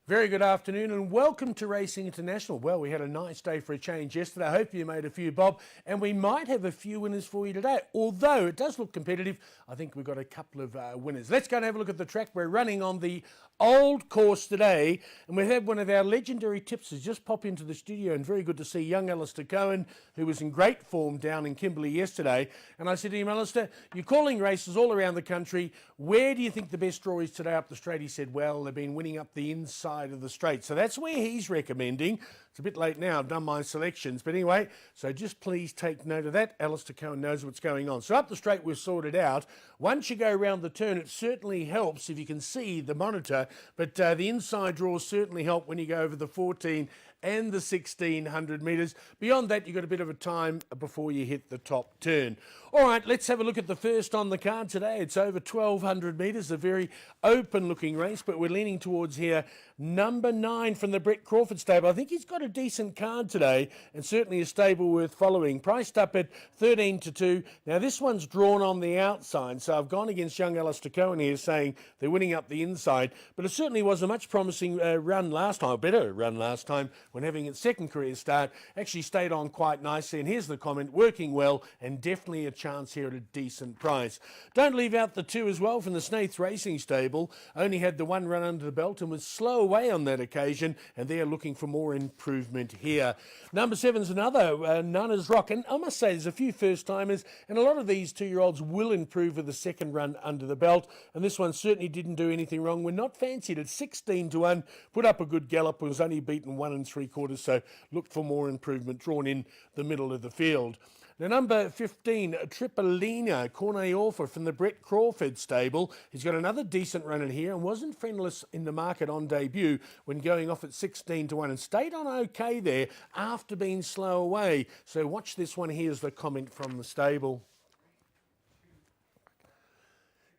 Very good afternoon and welcome to Racing International. Well, we had a nice day for a change yesterday. I hope you made a few, Bob, and we might have a few winners for you today. Although it does look competitive, I think we've got a couple of winners. Let's go and have a look at the track. We're running on the old course today, and we've had one of our legendary tipsters just pop into the studio, and very good to see young Alistair Cohen, who was in great form down in Kimberley yesterday. And I said to him, Alistair, you're calling races all around the country. Where do you think the best draw is today up the straight? He said, well, they've been winning up the inside of the straight. So that's where he's recommending. It's a bit late now. I've done my selections. But anyway, so just please take note of that. Alistair Cohen knows what's going on. So up the straight, we've sorted out. Once you go around the turn, it certainly helps if you can see the monitor. But the inside draws certainly help when you go over the 14 and the 1600 metres. Beyond that, you've got a bit of a time before you hit the top turn. All right, let's have a look at the first on the card today. It's over 1200 metres, a very open-looking race, but we're leaning towards here number 9 from the Brett Crawford stable. I think he's got a decent card today and certainly a stable worth following. Priced up at 13-2. Now, this one's drawn on the outside, so I've gone against young Alistair Cohen here saying they're winning up the inside, but it certainly was a much promising run last time, a better run last time when having its second career start. Actually stayed on quite nicely, and here's the comment, working well and definitely a chance here at a decent price. Don't leave out the 2 as well from the Snaith Racing stable. Only had the 1 run under the belt and was slow away on that occasion, and they're looking for more improvement here. Number 7's another Nana's Rock, and I must say there's a few first-timers, and a lot of these 2-year-olds will improve with the second run under the belt, and this one certainly didn't do anything wrong. We're not fancied at 16-1, put up a good gallop, was only beaten 1 3/4, so looked for more improvement, drawn in the middle of the field. Now, number 15, Tripolina Corneorfa from the Brett Crawford stable. He's got another decent run in here and wasn't friendless in the market on debut when going off at 16-1 and stayed on okay there after being slow away. So watch this one. Here's the comment from the stable.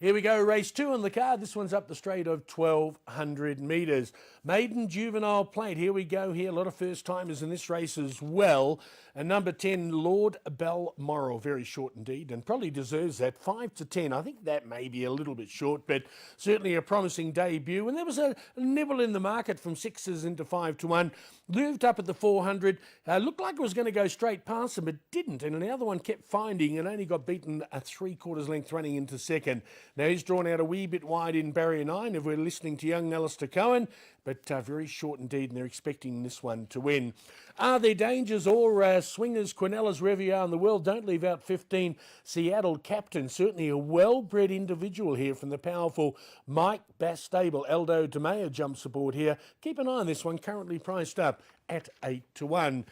Here we go, race 2 on the card. This one's up the straight of 1200 metres. Maiden Juvenile Plate. Here we go here. A lot of first-timers in this race as well. And number 10, Lord Balmoral. Very short indeed and probably deserves that. 5-10. I think that may be a little bit short, but certainly a promising debut. And there was a nibble in the market from 6s into 5-1. Moved up at the 400. Looked like it was going to go straight past him, but didn't. And the other one kept finding and only got beaten a 3/4 length running into second. Now, he's drawn out a wee bit wide in barrier 9 if we're listening to young Alistair Cohen, but very short indeed, and they're expecting this one to win. Are there dangers or swingers, Quinellas, wherever you are in the world? Don't leave out 15, Seattle Captain. Certainly a well-bred individual here from the powerful Mike Bass stable. Aldo DeMeo jumps aboard here. Keep an eye on this one, currently priced up at 8-1.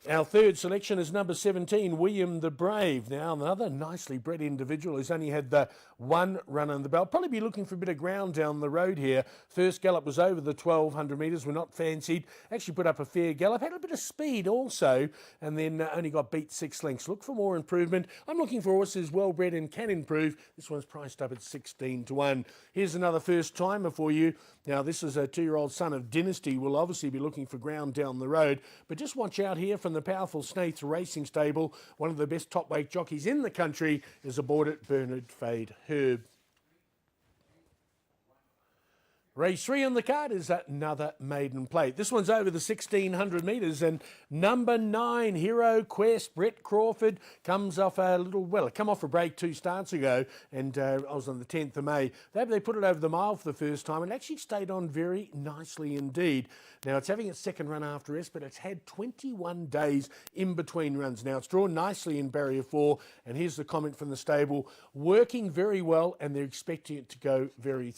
Our third selection is number 17, William the Brave. Now, another nicely bred individual who's only had the 1 run on the belt. Probably be looking for a bit of ground down the road here. First gallop was over the 1200 metres. We're not fancied. Actually put up a fair gallop. Had a bit of speed also, and then only got beat 6 lengths. Look for more improvement. I'm looking for horses well bred and can improve. This one's priced up at 16-1. Here's another first timer for you. Now, this is a 2-year-old son of Dynasty. Will obviously be looking for ground down the road, but just watch out here from the powerful Snaith Racing stable. One of the best top weight jockeys in the country is aboard it, Bernard Fade Herb. Race 3 on the card is another maiden plate. This one's over the 1600 metres, and number 9, Hero Quest, Brett Crawford, comes off a little, well, it come off a break 2 starts ago, and I was on the 10th of May. They put it over the mile for the first time and actually stayed on very nicely indeed. Now, it's having its second run after rest, but it's had 21 days in between runs. Now, it's drawn nicely in barrier 4, and here's the comment from the stable. Working very well, and they're expecting it to go very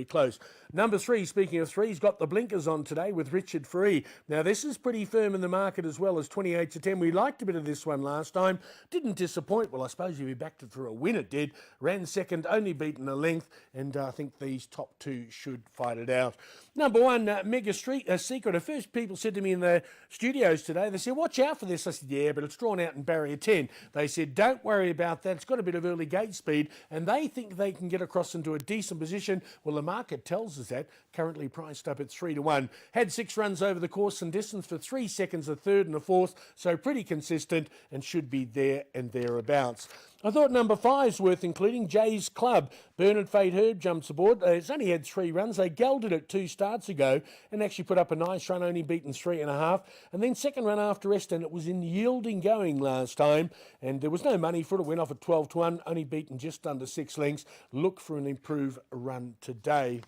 close. Number 3, speaking of 3, he's got the blinkers on today with Richard Free. Now, this is pretty firm in the market as well as 28-10. We liked a bit of this one last time. Didn't disappoint. Well, I suppose you'd be backed it for a win, it did. Ran second, only beaten a length, and I think these top 2 should fight it out. Number 1, Mega Street Secret. At first, people said to me in the studios today, they said, watch out for this. I said, yeah, but it's drawn out in barrier 10. They said, don't worry about that. It's got a bit of early gate speed, and they think they can get across into a decent position. Well, the market tells Aus is at, currently priced up at 3-1. Had 6 runs over the course and distance for 3 seconds, a third and a fourth, so pretty consistent and should be there and thereabouts. I thought number 5's worth including. Jay's Club. Bernard Fate Herb jumps aboard. It's only had 3 runs. They gelded it 2 starts ago and actually put up a nice run, only beaten 3.5. And then second run after rest, and it was in yielding going last time. And there was no money for it. It went off at 12-1, only beaten just under 6 lengths. Look for an improved run today.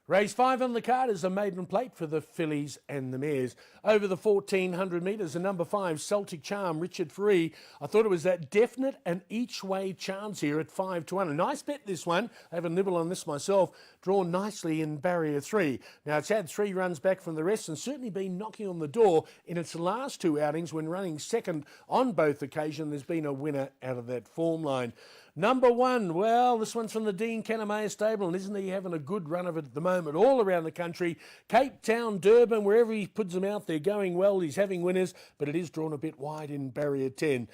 Race 5 on the card is a maiden plate for the fillies and the mares. Over the 1,400 metres, a number 5, Celtic Charm, Richard Free. I thought it was that definite and each way chance here at 5-1. A nice bet, this one. I have a nibble on this myself. Drawn nicely in barrier 3. Now, it's had 3 runs back from the rest and certainly been knocking on the door in its last 2 outings when running second on both occasions. There's been a winner out of that form line. Number 1, well, this one's from the Dean Canamea stable, and isn't he having a good run of it at the moment all around the country? Cape Town, Durban, wherever he puts them out, they're going well. He's having winners, but it is drawn a bit wide in barrier 10.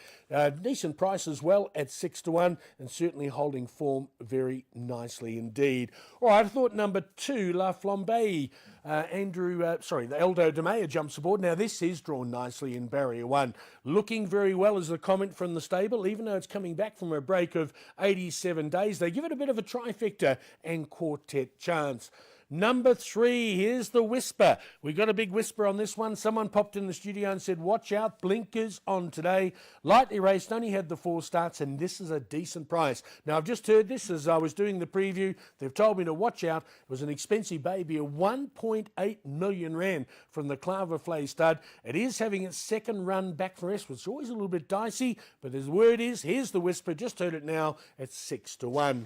Decent price as well at 6-1, and certainly holding form very nicely indeed. All right, I thought number 2, La Flambe. The Eldo de Mea jumps aboard. Now, this is drawn nicely in barrier 1. Looking very well is the comment from the stable, even though it's coming back from a break of 87 days. They give it a bit of a trifecta and quartet chance. Number 3, here's the Whisper. We got a big whisper on this one. Someone popped in the studio and said, watch out, blinkers on today. Lightly raced, only had the 4 starts, and this is a decent price. Now, I've just heard this as I was doing the preview. They've told me to watch out. It was an expensive baby, a 1.8 million rand from the Claverflay stud. It is having its second run back for rest, which is always a little bit dicey, but the word is, here's the Whisper. Just heard it now at 6-1.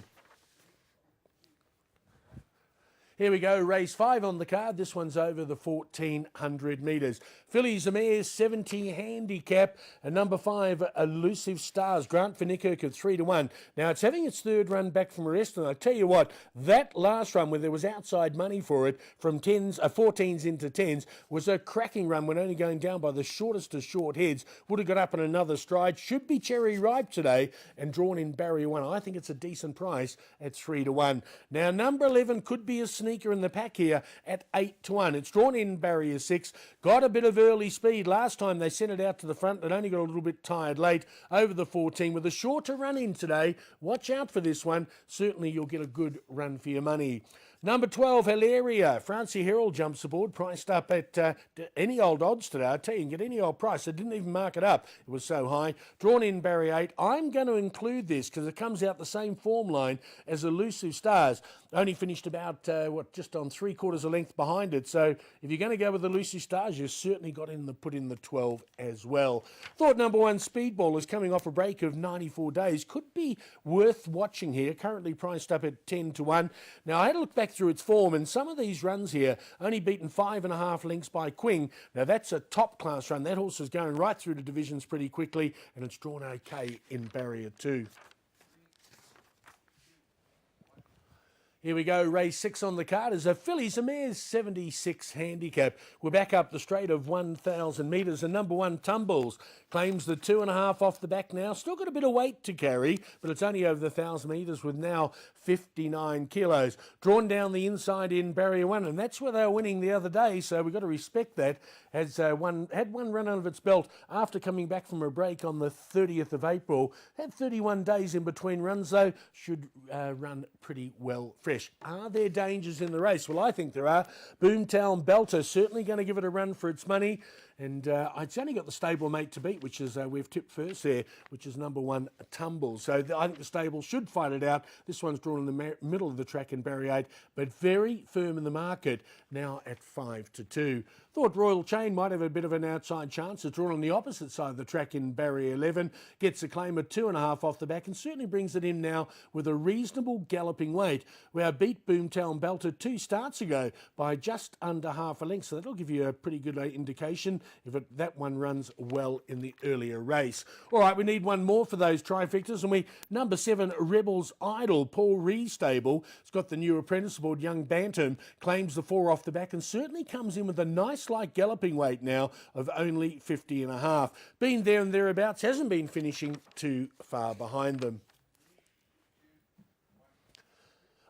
Here we go, race 5 on the card. This one's over the 1,400 metres. Fillies and Mares 70 handicap. And number 5, Elusive Stars. Grant Van Niekerk at 3-1. Now, it's having its third run back from a rest. And I tell you what, that last run where there was outside money for it from 14s into 10s was a cracking run when only going down by the shortest of short heads. Would have got up in another stride. Should be cherry ripe today and drawn in barrier 1. I think it's a decent price at 3-1. Now, number 11 could be a sneaker in the pack here at 8-1. It's drawn in barrier 6. Got a bit of early speed. Last time they sent it out to the front. It only got a little bit tired late over the 14 with a shorter run in today. Watch out for this one. Certainly you'll get a good run for your money. Number 12, Hilaria. Francie Herald jumps aboard, priced up at any old odds today. I tell you, you can get any old price. I didn't even mark it up. It was so high. Drawn in barrier 8. I'm going to include this because it comes out the same form line as Elusive Stars. Only finished about, just on 3/4 a length behind it. So if you're going to go with Elusive Stars, you've certainly got put in the 12 as well. Thought number 1, Speedball, is coming off a break of 94 days. Could be worth watching here. Currently priced up at 10-1. Now, I had a look back through its form, and some of these runs here only beaten 5.5 lengths by Quing. Now, that's a top class run. That horse is going right through the divisions pretty quickly, and it's drawn okay in barrier 2. Here we go, race 6 on the card is a Fillies and Mares 76 handicap. We're back up the straight of 1,000 metres, and number 1, Tumbles, claims the 2.5 off the back now. Still got a bit of weight to carry, but it's only over the 1,000 metres with now 59 kilos. Drawn down the inside in barrier 1, and that's where they were winning the other day, so we've got to respect that. Had one run out of its belt after coming back from a break on the 30th of April. Had 31 days in between runs, though. Should run pretty well fresh. Are there dangers in the race? Well, I think there are. Boomtown Belter certainly going to give it a run for its money. And it's only got the stablemate to beat, which is we've tipped first there, which is number 1, Tumble. So I think the stable should fight it out. This one's drawn in the middle of the track in barrier 8, but very firm in the market, now at 5-2. Thought Royal Chain might have a bit of an outside chance. It's drawn on the opposite side of the track in barrier 11. Gets a claim of 2.5 off the back and certainly brings it in now with a reasonable galloping weight. We beat Boomtown Belter 2 starts ago by just under half a length. So that'll give you a pretty good indication if that one runs well in the earlier race. All right, we need one more for those trifectas. And number 7, Rebels Idol, Paul Rees stable. It's got the new apprentice aboard, Young Bantam. Claims the 4 off the back and certainly comes in with a nice light galloping weight now of only 50.5. Been there and thereabouts, hasn't been finishing too far behind them.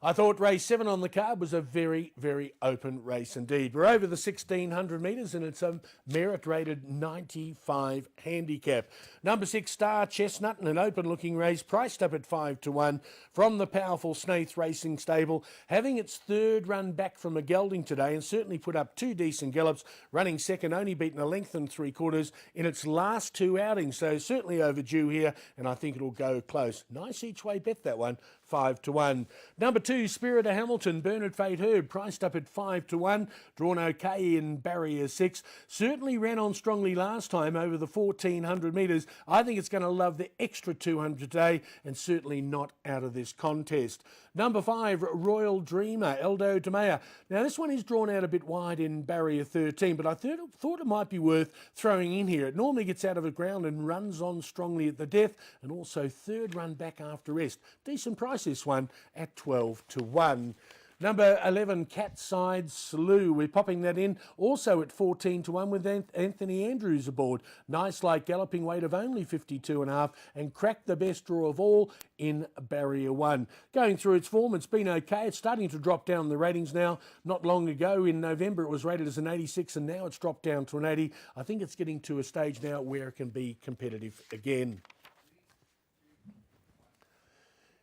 I thought race 7 on the card was a very, very open race indeed. We're over the 1,600 metres and it's a merit-rated 95 handicap. Number 6, Star Chestnut, in an open-looking race, priced up at 5-1 from the powerful Snaith Racing stable, having its third run back from a gelding today and certainly put up 2 decent gallops, running second, only beaten a length and 3/4 in its last 2 outings, so certainly overdue here, and I think it'll go close. Nice each way bet, that one, 5-1. Number 2, Spirit of Hamilton, Bernard Fate Herb, priced up at 5-1, drawn okay in barrier 6. Certainly ran on strongly last time over the 1,400 metres. I think it's going to love the extra 200 today and certainly not out of this contest. Number 5, Royal Dreamer, Eldo Tomea. Now this one is drawn out a bit wide in barrier 13, but I thought it might be worth throwing in here. It normally gets out of the ground and runs on strongly at the death, and also third run back after rest. Decent price this one at 12-1. Number 11, Catside Slew. We're popping that in also at 14-1 with Anthony Andrews aboard. Nice light galloping weight of only 52.5 and cracked the best draw of all in barrier 1. Going through its form, it's been okay. It's starting to drop down the ratings now. Not long ago in November it was rated as an 86 and now it's dropped down to an 80. I think it's getting to a stage now where it can be competitive again.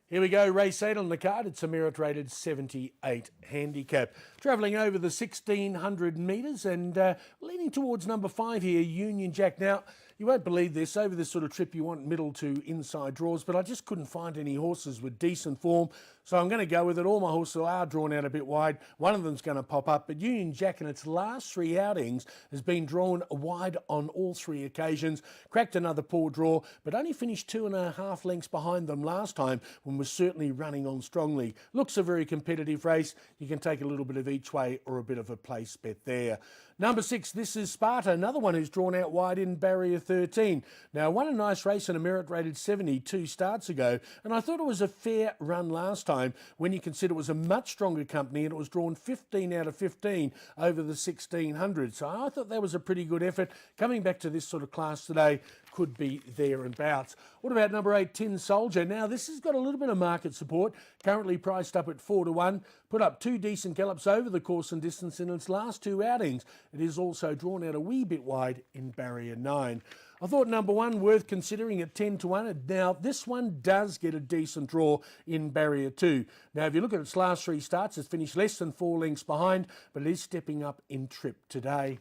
Here we go, race 8 on the card. It's a merit-rated 78 handicap. Travelling over the 1,600 metres and leaning towards number 5 here, Union Jack. Now, you won't believe this. Over this sort of trip, you want middle to inside draws, but I just couldn't find any horses with decent form, so I'm going to go with it. All my horses are drawn out a bit wide. One of them's going to pop up, but Union Jack in its last 3 outings has been drawn wide on all 3 occasions. Cracked another poor draw, but only finished 2.5 lengths behind them last time when was certainly running on strongly. Looks a very competitive race. You can take a little bit of each way or a bit of a place bet there. Number 6, This Is Sparta, another one who's drawn out wide in barrier 13. Now, won a nice race in a merit-rated 72 starts ago, and I thought it was a fair run last time when you consider it was a much stronger company and it was drawn 15 out of 15 over the 1,600. So I thought that was a pretty good effort. Coming back to this sort of class today could be thereabouts. What about number 8, Tin Soldier? Now, this has got a little bit of market support, currently priced up at 4-1, put up 2 decent gallops over the course and distance in its last 2 outings. It is also drawn out a wee bit wide in barrier 9. I thought number 1 worth considering at 10-1. Now, this one does get a decent draw in barrier 2. Now, if you look at its last 3 starts, it's finished less than 4 lengths behind, but it is stepping up in trip today.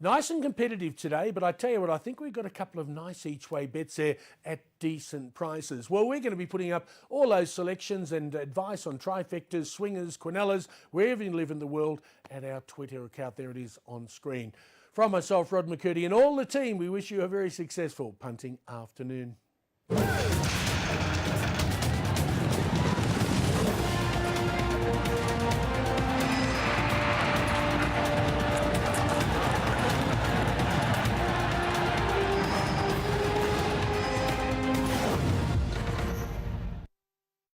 Nice and competitive today, but I tell you what, I think we've got a couple of nice each-way bets there at decent prices. Well, we're going to be putting up all those selections and advice on trifectas, swingers, quinellas, wherever you live in the world, at our Twitter account. There it is on screen. From myself, Rod McCurdy, and all the team, we wish you a very successful punting afternoon.